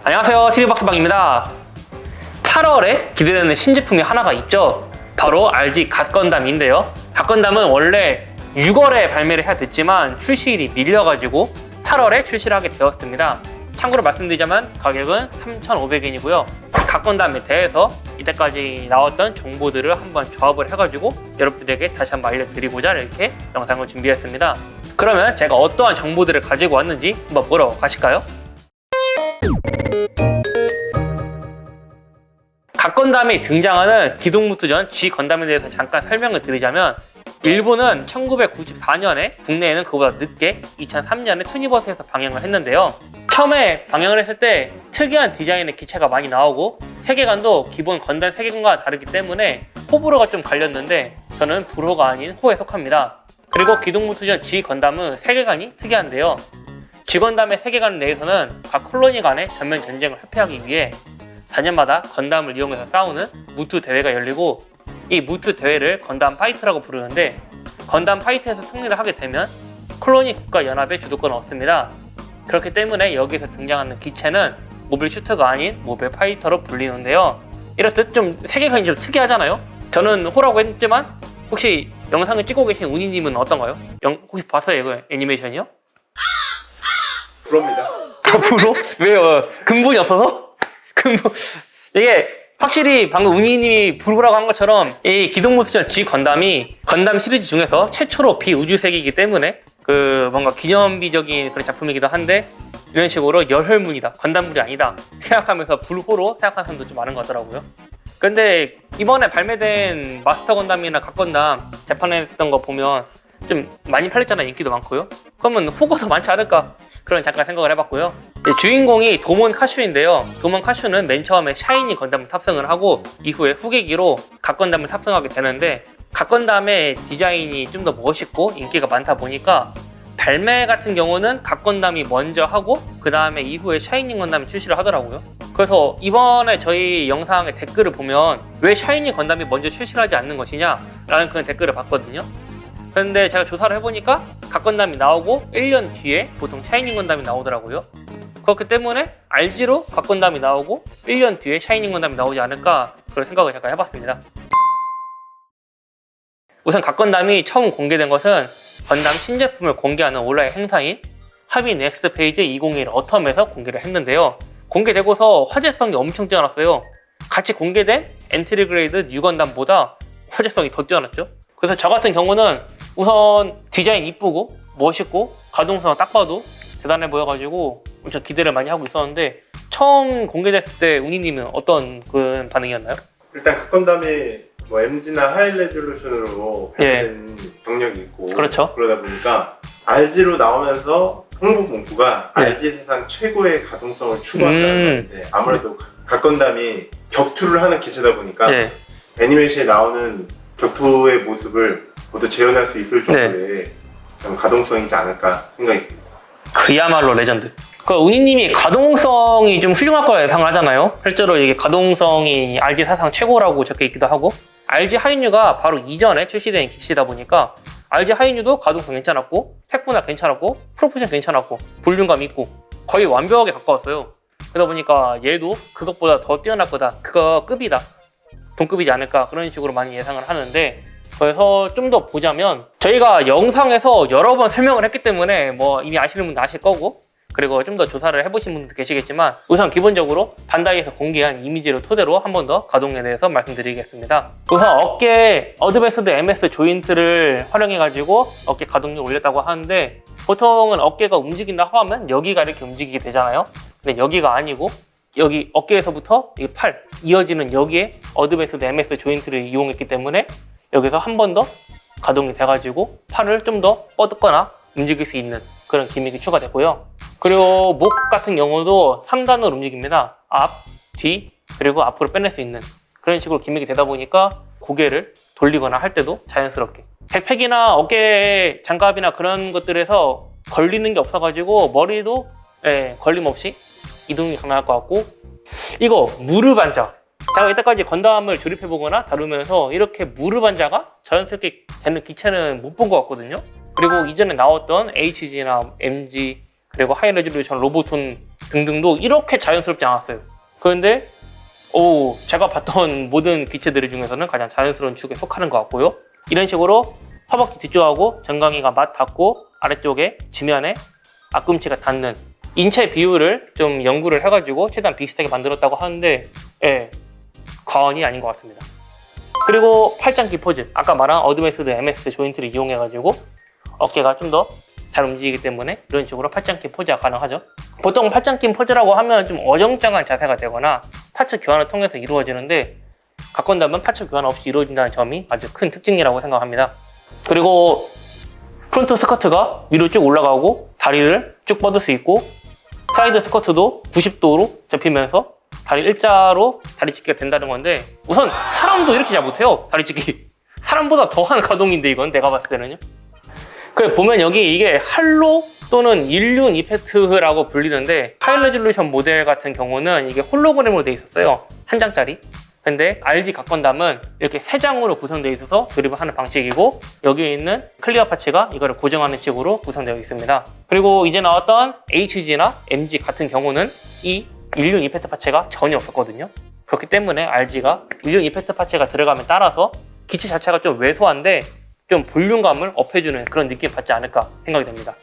안녕하세요, TV박스방입니다. 8월에 기대되는 신제품이 하나가 있죠. 바로 RG 갓건담인데요. 갓건담은 원래 6월에 발매를 해야 됐지만 출시일이 밀려가지고 8월에 출시를 하게 되었습니다. 참고로 말씀드리자면 가격은 3,500엔이고요. 갓건담에 대해서 이때까지 나왔던 정보들을 한번 조합을 해가지고 여러분들에게 다시 한번 알려드리고자 이렇게 영상을 준비했습니다. 그러면 제가 어떠한 정보들을 가지고 왔는지 한번 보러 가실까요? 갓건담이 등장하는 기동무투전 G건담에 대해서 잠깐 설명을 드리자면, 일본은 1994년에, 국내에는 그보다 늦게 2003년에 투니버스에서 방영을 했는데요. 처음에 방영을 했을 때 특이한 디자인의 기체가 많이 나오고 세계관도 기본 건담 세계관과 다르기 때문에 호불호가 좀 갈렸는데, 저는 불호가 아닌 호에 속합니다. 그리고 기동무투전 G건담은 세계관이 특이한데요. G건담의 세계관 내에서는 각 콜로니 간의 전면 전쟁을 회피하기 위해 4년마다 건담을 이용해서 싸우는 무투 대회가 열리고, 이 무투 대회를 건담 파이트라고 부르는데, 건담 파이트에서 승리를 하게 되면 콜로니 국가 연합의 주도권을 얻습니다. 그렇기 때문에 여기서 등장하는 기체는 모빌 슈터가 아닌 모빌 파이터로 불리는데요. 이렇듯 좀 세계관이 좀 특이하잖아요. 저는 호라고 했지만 혹시 영상을 찍고 계신 운이님은 어떤가요? 혹시 봤어요, 이거 애니메이션이요? 부럽니다. 앞으로? 왜요? 근본이 없어서? 이게 확실히 방금 운이님이 불후라고 한 것처럼 이 기동무투전 G건담이 건담 시리즈 중에서 최초로 비우주세계이기 때문에 뭔가 기념비적인 그런 작품이기도 한데, 이런 식으로 열혈문이다, 건담물이 아니다 생각하면서 불호로 생각하는 사람도 좀 많은 것 같더라고요. 근데 이번에 발매된 마스터 건담이나 갓건담 재판했던 거 보면 좀 많이 팔렸잖아요. 인기도 많고요. 그러면 호가 더 많지 않을까, 그런 잠깐 생각을 해봤고요. 주인공이 도몬 카슈인데요. 도몬 카슈는 맨 처음에 샤이니 건담을 탑승을 하고 이후에 후계기로 갓건담을 탑승하게 되는데, 갓건담의 디자인이 좀 더 멋있고 인기가 많다 보니까 발매 같은 경우는 갓건담이 먼저 하고 그 다음에 이후에 샤이니 건담이 출시를 하더라고요. 그래서 이번에 저희 영상의 댓글을 보면 왜 샤이니 건담이 먼저 출시를 하지 않는 것이냐 라는 그런 댓글을 봤거든요. 근데 제가 조사를 해보니까 갓건담이 나오고 1년 뒤에 보통 샤이닝 건담이 나오더라고요. 그렇기 때문에 RG로 갓건담이 나오고 1년 뒤에 샤이닝 건담이 나오지 않을까, 그런 생각을 잠깐 해봤습니다. 우선 갓건담이 처음 공개된 것은 건담 신제품을 공개하는 온라인 행사인 하비 넥스트 페이지 2021 어텀에서 공개를 했는데요. 공개되고서 화제성이 엄청 뛰어났어요. 같이 공개된 엔트리 그레이드 뉴 건담보다 화제성이 더 뛰어났죠. 그래서 저 같은 경우는 우선 디자인 이쁘고 멋있고 가동성 딱 봐도 대단해 보여가지고 엄청 기대를 많이 하고 있었는데, 처음 공개됐을 때 운이님은 어떤 그 반응이었나요? 일단 갓건담이 뭐 MG나 하이 레졸루션으로 발표된 경력이 있고, 그렇죠. 그러다 보니까 RG로 나오면서 홍보 문구가 RG 세상 최고의 가동성을 추구한다는 건데, 아무래도 갓건담이 격투를 하는 기체다 보니까 애니메이션에 나오는 격투의 모습을 모두 재현할 수 있을 정도의 가동성이지 않을까 생각이 듭니다. 그야말로 레전드. 운이님이 가동성이 좀 훌륭할 거라 예상을 하잖아요. 실제로 이게 가동성이 RG 사상 최고라고 적혀 있기도 하고, RG 하이뉴가 바로 이전에 출시된 기체다 보니까 RG 하이뉴도 가동성 괜찮았고 색분할 괜찮았고 프로포션 괜찮았고 볼륨감 있고 거의 완벽하게 가까웠어요. 그러다 보니까 얘도 그것보다 더 뛰어날 거다, 그거 급이다, 동급이지 않을까, 그런 식으로 많이 예상을 하는데, 그래서 좀 더 보자면 저희가 영상에서 여러 번 설명을 했기 때문에 뭐 이미 아시는 분도 아실 거고, 그리고 좀 더 조사를 해보신 분도 계시겠지만, 우선 기본적으로 반다이에서 공개한 이미지를 토대로 한 번 더 가동에 대해서 말씀드리겠습니다. 우선 어깨 어드밴스드 MS 조인트를 활용해가지고 어깨 가동률 올렸다고 하는데, 보통은 어깨가 움직인다고 하면 여기가 이렇게 움직이게 되잖아요. 근데 여기가 아니고 여기 어깨에서부터 이 팔 이어지는 여기에 어드밴스드 MS 조인트를 이용했기 때문에 여기서 한 번 더 가동이 돼가지고 팔을 좀 더 뻗거나 움직일 수 있는 그런 기믹이 추가됐고요. 그리고 목 같은 경우도 3단으로 움직입니다. 앞, 뒤, 그리고 앞으로 빼낼 수 있는 그런 식으로 기믹이 되다 보니까 고개를 돌리거나 할 때도 자연스럽게, 백팩이나 어깨 장갑이나 그런 것들에서 걸리는 게 없어가지고 머리도 걸림 없이 이동이 가능할 것 같고, 이거 무릎 앉아, 제가 이때까지 건담을 조립해보거나 다루면서 이렇게 무릎 앉아가 자연스럽게 되는 기체는 못 본 것 같거든요. 그리고 이전에 나왔던 HG나 MG 그리고 하이 레졸루션 로보톤 등등도 이렇게 자연스럽지 않았어요. 그런데 제가 봤던 모든 기체들 중에서는 가장 자연스러운 축에 속하는 것 같고요. 이런 식으로 허벅지 뒤쪽하고 정강이가 맞닿고 아래쪽에 지면에 앞꿈치가 닿는 인체 비율을 좀 연구를 해가지고 최대한 비슷하게 만들었다고 하는데 과언이 아닌 것 같습니다. 그리고 팔짱끼 포즈, 아까 말한 어드밴스드 MS 조인트를 이용해가지고 어깨가 좀 더 잘 움직이기 때문에 이런 식으로 팔짱끼 포즈가 가능하죠. 보통 팔짱끼 포즈라고 하면 좀 어정쩡한 자세가 되거나 파츠 교환을 통해서 이루어지는데 각건담은 파츠 교환 없이 이루어진다는 점이 아주 큰 특징이라고 생각합니다. 그리고 프론트 스커트가 위로 쭉 올라가고 다리를 쭉 뻗을 수 있고 사이드 스커트도 90도로 접히면서 다리 일자로 다리 찢기가 된다는 건데 우선 사람도 이렇게 잘 못해요. 다리 찢기. 사람보다 더한 가동인데 이건 내가 봤을 때는요. 그래 보면 여기 이게 할로 또는 일륜 이펙트라고 불리는데 하이 레졸루션 모델 같은 경우는 이게 홀로그램으로 되어 있었어요. 한 장짜리. 근데 RG 각건담은 이렇게 세 장으로 구성되어 있어서 조립을 하는 방식이고 여기에 있는 클리어 파츠가 이거를 고정하는 식으로 구성되어 있습니다. 그리고 이제 나왔던 HG나 MG 같은 경우는 이 일륜 이펙트 파츠가 전혀 없었거든요. 그렇기 때문에 RG가 일륜 이펙트 파츠가 들어가면 따라서 기체 자체가 좀 왜소한데 좀 볼륨감을 업해주는 그런 느낌 받지 않을까 생각이 됩니다.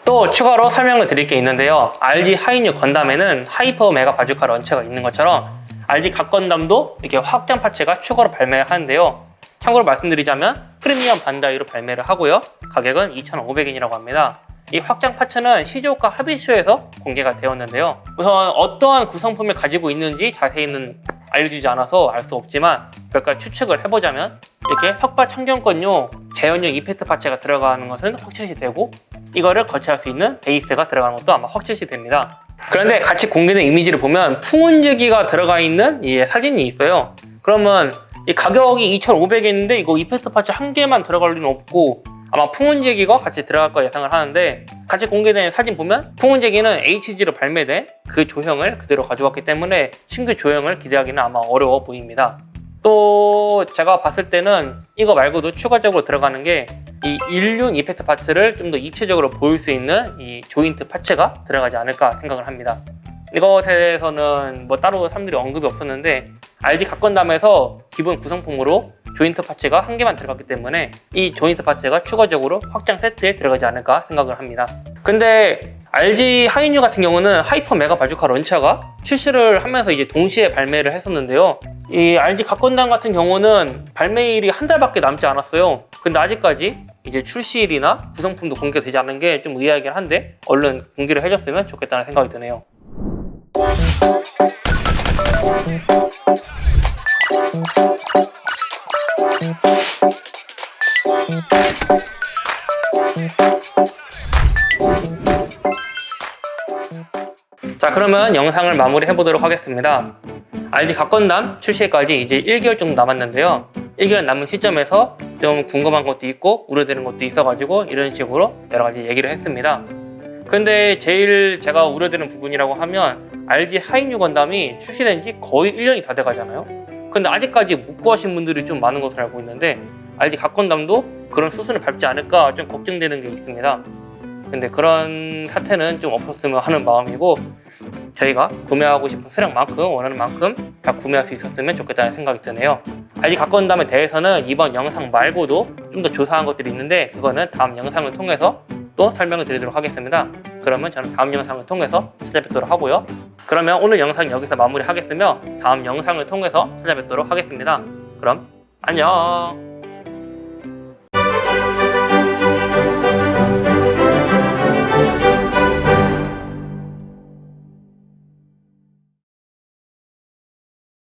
또 추가로 설명을 드릴 게 있는데요. RG 하이뉴 건담에는 하이퍼 메가 바주카 런처가 있는 것처럼 RG 각 건담도 이렇게 확장 파츠가 추가로 발매를 하는데요. 참고로 말씀드리자면 프리미엄 반다이로 발매를 하고요. 가격은 2,500엔이라고 합니다. 이 확장 파츠는 시조카 합의쇼에서 공개가 되었는데요. 우선 어떠한 구성품을 가지고 있는지 자세히는 알려주지 않아서 알 수 없지만 몇 가지 추측을 해보자면 이렇게 석발 청경권용 재현용 이펙트 파츠가 들어가는 것은 확실시 되고 이거를 거치할 수 있는 베이스가 들어가는 것도 아마 확실시 됩니다. 그런데 같이 공개된 이미지를 보면 풍운제기가 들어가 있는 이 사진이 있어요. 그러면 이 가격이 2,500엔인데 이거 이펙트 파츠 한 개만 들어갈 리는 없고 아마 풍운제기가 같이 들어갈 거 예상을 하는데 같이 공개된 사진 보면 풍운제기는 HG로 발매된 그 조형을 그대로 가져왔기 때문에 신규 조형을 기대하기는 아마 어려워 보입니다. 또 제가 봤을 때는 이거 말고도 추가적으로 들어가는 게 이 일륜 이펙트 파츠를 좀 더 입체적으로 보일 수 있는 이 조인트 파츠가 들어가지 않을까 생각을 합니다. 이것에 대해서는 뭐 따로 사람들이 언급이 없었는데 RG 각건담에서 기본 구성품으로 조인트 파츠가 한 개만 들어갔기 때문에 이 조인트 파츠가 추가적으로 확장 세트에 들어가지 않을까 생각을 합니다. 근데 RG 하이뉴 같은 경우는 하이퍼 메가 바주카 런처가 출시를 하면서 이제 동시에 발매를 했었는데요. 이 RG 각건담 같은 경우는 발매일이 한 달밖에 남지 않았어요. 근데 아직까지 이제 출시일이나 구성품도 공개되지 않은 게 좀 의아하긴 한데 얼른 공개를 해줬으면 좋겠다는 생각이 드네요. 자, 그러면 영상을 마무리해 보도록 하겠습니다. RG 각건담 출시까지 이제 1개월 정도 남았는데요. 1개월 남은 시점에서 좀 궁금한 것도 있고 우려되는 것도 있어가지고 이런 식으로 여러 가지 얘기를 했습니다. 근데 제일 제가 우려되는 부분이라고 하면 RG 하이뉴 건담이 출시된 지 거의 1년이 다 돼가잖아요. 근데 아직까지 못 구하신 분들이 좀 많은 것으로 알고 있는데 RG 각건담도 그런 수순을 밟지 않을까 좀 걱정되는 게 있습니다. 근데 그런 사태는 좀 없었으면 하는 마음이고 저희가 구매하고 싶은 수량만큼 원하는 만큼 다 구매할 수 있었으면 좋겠다는 생각이 드네요. RG 각건담에 대해서는 이번 영상 말고도 좀 더 조사한 것들이 있는데 그거는 다음 영상을 통해서 또 설명을 드리도록 하겠습니다. 그러면 저는 다음 영상을 통해서 찾아뵙도록 하고요. 그러면 오늘 영상 여기서 마무리하겠으며 다음 영상을 통해서 찾아뵙도록 하겠습니다. 그럼 안녕.